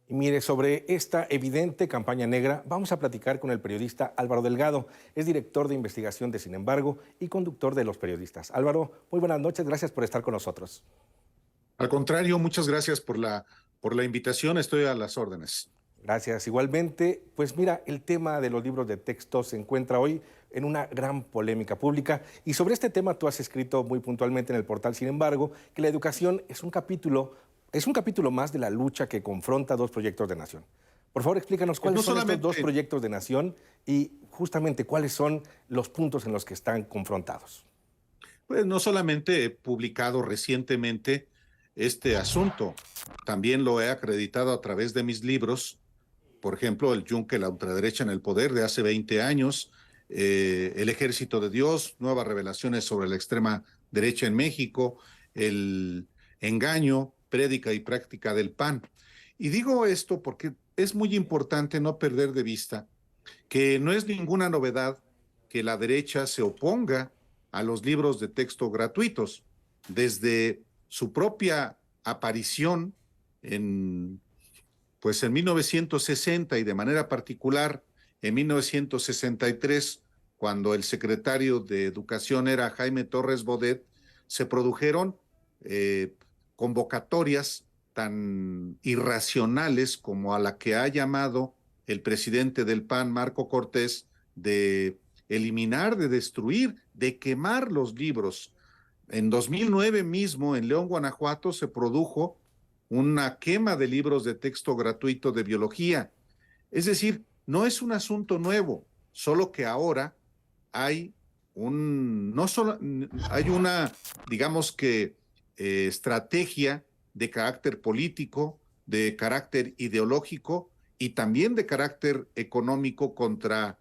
Y mire, sobre esta evidente campaña negra, vamos a platicar con el periodista Álvaro Delgado. Es director de investigación de Sin embargo y conductor de Los Periodistas. Álvaro, muy buenas noches, gracias por estar con nosotros. Al contrario, muchas gracias por la invitación, estoy a las órdenes. Gracias. Igualmente, pues mira, el tema de los libros de texto se encuentra hoy en una gran polémica pública y sobre este tema tú has escrito muy puntualmente en el portal Sin embargo que la educación es un capítulo más de la lucha que confronta dos proyectos de nación. Por favor, explícanos cuáles No son estos dos solamente, proyectos de nación y justamente cuáles son los puntos en los que están confrontados. pues, no solamente he publicado recientemente este asunto, también lo he acreditado a través de mis libros, por ejemplo, El Yunque, la ultraderecha en el poder de hace 20 años, El Ejército de Dios, nuevas revelaciones sobre la extrema derecha en México, El Engaño, prédica y práctica del PAN. Y digo esto porque es muy importante no perder de vista que no es ninguna novedad que la derecha se oponga a los libros de texto gratuitos. Desde su propia aparición en, pues en 1960 y de manera particular en 1963, cuando el secretario de Educación era Jaime Torres Bodet, se produjeron eh, convocatorias tan irracionales como a la que ha llamado el presidente del PAN, Marco Cortés, de eliminar, de destruir, de quemar los libros. En 2009 mismo, en León, Guanajuato, se produjo una quema de libros de texto gratuito de biología. Es decir, no es un asunto nuevo, solo que ahora hay no solo, hay una, digamos que, estrategia de carácter político, de carácter ideológico y también de carácter económico contra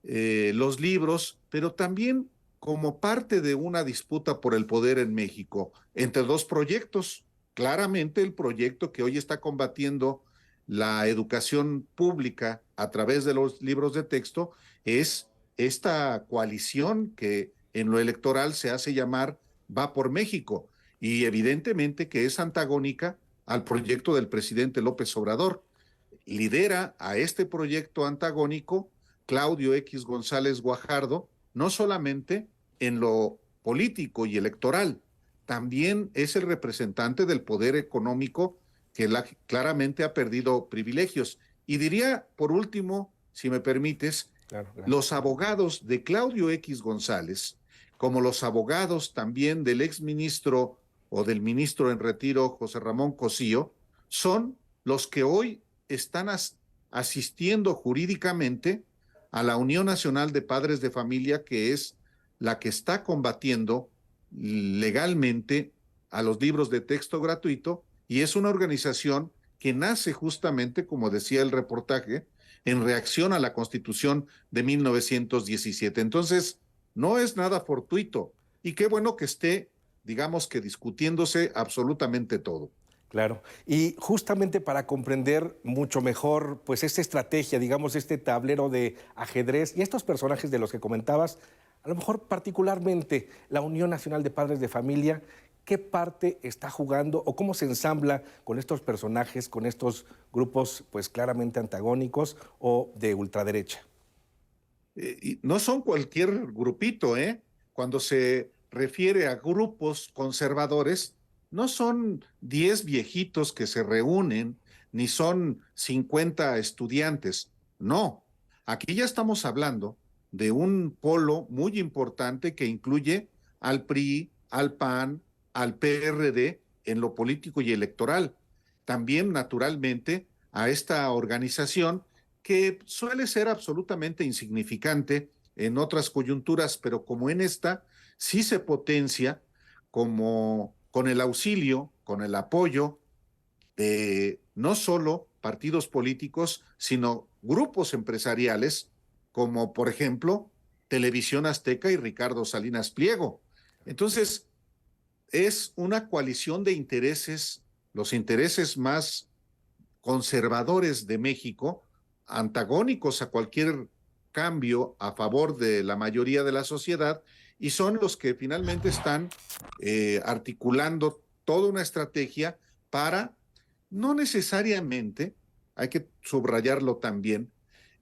los libros, pero también como parte de una disputa por el poder en México entre dos proyectos. Claramente el proyecto que hoy está combatiendo la educación pública a través de los libros de texto es esta coalición que en lo electoral se hace llamar Va por México y evidentemente que es antagónica al proyecto del presidente López Obrador. Lidera a este proyecto antagónico Claudio X González Guajardo, no solamente en lo político y electoral, también es el representante del poder económico que claramente ha perdido privilegios. Y diría, por último, si me permites, Claro, gracias. los abogados de Claudio X González, como los abogados también del exministro o del ministro en retiro José Ramón Cosío, son los que hoy están asistiendo jurídicamente a la Unión Nacional de Padres de Familia, que es la que está combatiendo legalmente a los libros de texto gratuito, y es una organización que nace justamente, como decía el reportaje, en reacción a la Constitución de 1917. Entonces, no es nada fortuito, y qué bueno que esté, digamos que discutiéndose absolutamente todo. Claro, y justamente para comprender mucho mejor, pues esta estrategia, digamos, este tablero de ajedrez y estos personajes de los que comentabas, a lo mejor particularmente la Unión Nacional de Padres de Familia, ¿qué parte está jugando o cómo se ensambla con estos personajes, con estos grupos, pues claramente antagónicos o de ultraderecha? Y no son cualquier grupito, ¿eh? Cuando se refiere a grupos conservadores, no son 10 viejitos que se reúnen, ni son 50 estudiantes, no. Aquí ya estamos hablando de un polo muy importante que incluye al PRI, al PAN, al PRD en lo político y electoral. También, naturalmente, a esta organización que suele ser absolutamente insignificante en otras coyunturas, pero como en esta, sí se potencia como con el auxilio, con el apoyo de no solo partidos políticos, sino grupos empresariales, como por ejemplo Televisión Azteca y Ricardo Salinas Pliego. Entonces, es una coalición de intereses, los intereses más conservadores de México, antagónicos a cualquier cambio a favor de la mayoría de la sociedad, y son los que finalmente están articulando toda una estrategia para no necesariamente hay que subrayarlo también,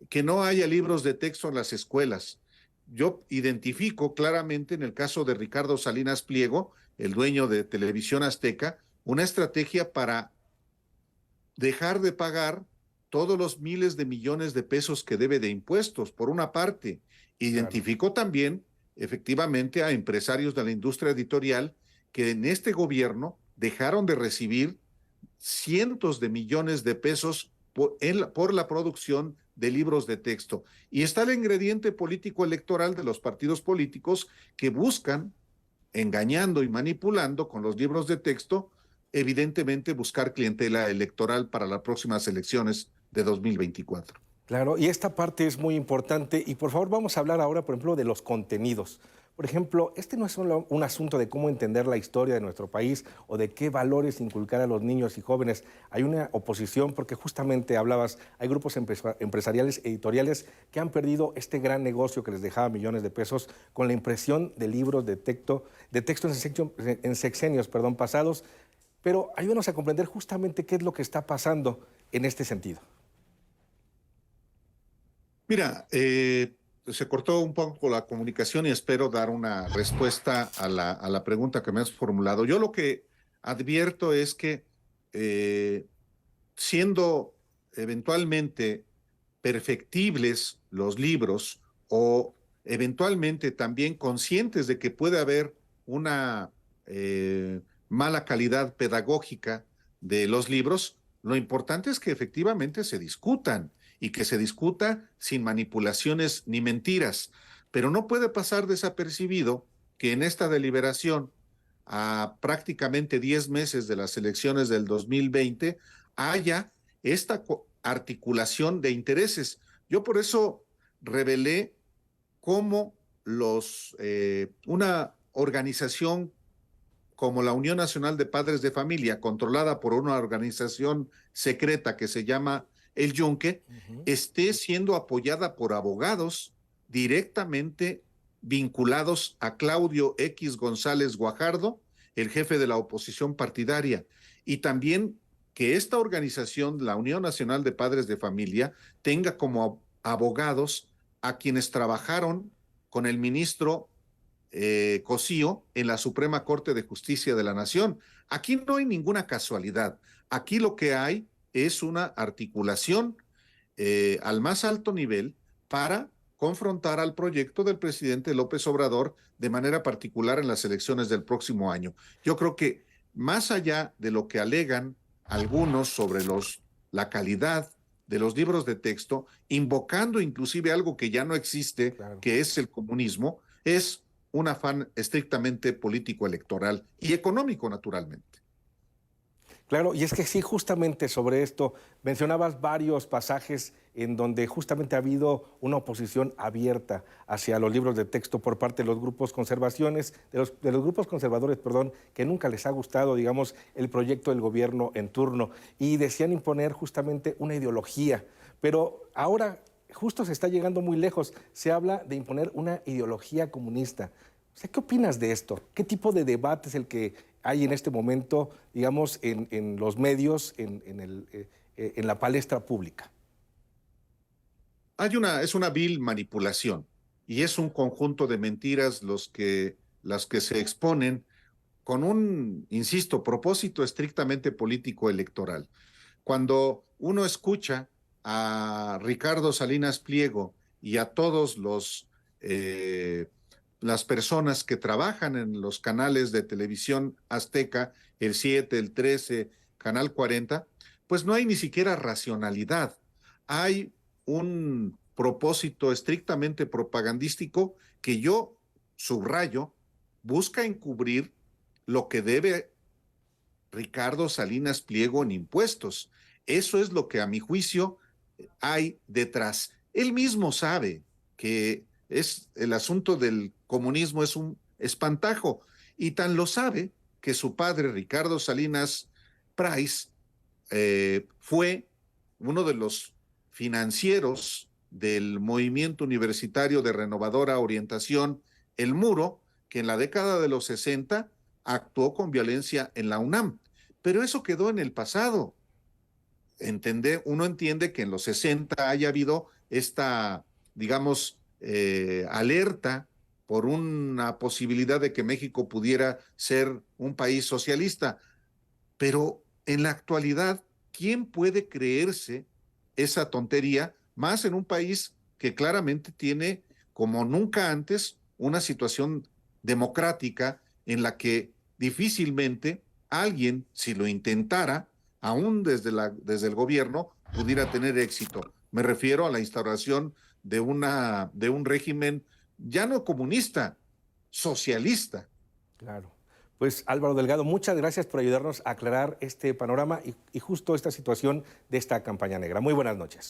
que no haya libros de texto en las escuelas. Yo identifico claramente en el caso de Ricardo Salinas Pliego, el dueño de Televisión Azteca, una estrategia para dejar de pagar todos los miles de millones de pesos que debe de impuestos, por una parte. Claro. Identificó también, efectivamente, a empresarios de la industria editorial que en este gobierno dejaron de recibir cientos de millones de pesos por la producción de libros de texto. Y está el ingrediente político electoral de los partidos políticos que buscan, engañando y manipulando con los libros de texto, evidentemente buscar clientela electoral para las próximas elecciones de 2024. Claro, y esta parte es muy importante. Y por favor, vamos a hablar ahora, por ejemplo, de los contenidos. Por ejemplo, este no es solo un asunto de cómo entender la historia de nuestro país o de qué valores inculcar a los niños y jóvenes. Hay una oposición porque justamente hablabas, hay grupos empresariales, editoriales que han perdido este gran negocio que les dejaba millones de pesos con la impresión de libros de texto en sexenios, pasados. Pero ayúdanos a comprender justamente qué es lo que está pasando en este sentido. Mira, se cortó un poco la comunicación y espero dar una respuesta a la pregunta que me has formulado. Yo lo que advierto es que siendo eventualmente perfectibles los libros o eventualmente también conscientes de que puede haber una mala calidad pedagógica de los libros, lo importante es que efectivamente se discutan y que se discuta sin manipulaciones ni mentiras. Pero no puede pasar desapercibido que en esta deliberación, a prácticamente 10 meses de las elecciones del 2020, haya esta articulación de intereses. Yo por eso revelé cómo una organización como la Unión Nacional de Padres de Familia, controlada por una organización secreta que se llama El Yunque, esté siendo apoyada por abogados directamente vinculados a Claudio X González Guajardo, el jefe de la oposición partidaria, y también que esta organización, la Unión Nacional de Padres de Familia, tenga como abogados a quienes trabajaron con el ministro Cosío en la Suprema Corte de Justicia de la Nación. Aquí no hay ninguna casualidad. Aquí lo que hay es una articulación al más alto nivel para confrontar al proyecto del presidente López Obrador de manera particular en las elecciones del próximo año. Yo creo que más allá de lo que alegan algunos sobre la calidad de los libros de texto, invocando inclusive algo que ya no existe, Claro. que es el comunismo, es un afán estrictamente político electoral y económico, naturalmente. Claro, y es que sí, justamente sobre esto, mencionabas varios pasajes en donde justamente ha habido una oposición abierta hacia los libros de texto por parte de los grupos de los grupos conservadores, que nunca les ha gustado, digamos, el proyecto del gobierno en turno y decían imponer justamente una ideología. Pero ahora justo se está llegando muy lejos, se habla de imponer una ideología comunista. O sea, ¿qué opinas de esto? ¿Qué tipo de debate es el que hay en este momento, digamos, en los medios, en la palestra pública? Es una vil manipulación y es un conjunto de mentiras las que se exponen con un, insisto, propósito estrictamente político electoral. Cuando uno escucha a Ricardo Salinas Pliego y a todos las personas que trabajan en los canales de televisión azteca, el 7, el 13, Canal 40, pues no hay ni siquiera racionalidad. Hay un propósito estrictamente propagandístico que yo subrayo, busca encubrir lo que debe Ricardo Salinas Pliego en impuestos. Eso es lo que a mi juicio hay detrás. Él mismo sabe que el asunto del comunismo es un espantajo y tan lo sabe que su padre, Ricardo Salinas Price, fue uno de los financieros del movimiento universitario de renovadora orientación, El Muro, que en la década de los 60 actuó con violencia en la UNAM. Pero eso quedó en el pasado. uno entiende que en los 60 haya habido esta, digamos, alerta por una posibilidad de que México pudiera ser un país socialista. Pero en la actualidad, ¿quién puede creerse esa tontería? Más en un país que claramente tiene, como nunca antes, una situación democrática en la que difícilmente alguien, si lo intentara, aún desde el gobierno, pudiera tener éxito. Me refiero a la instauración de un régimen ya no comunista, socialista. Claro. Pues Álvaro Delgado, muchas gracias por ayudarnos a aclarar este panorama y justo esta situación de esta campaña negra. Muy buenas noches.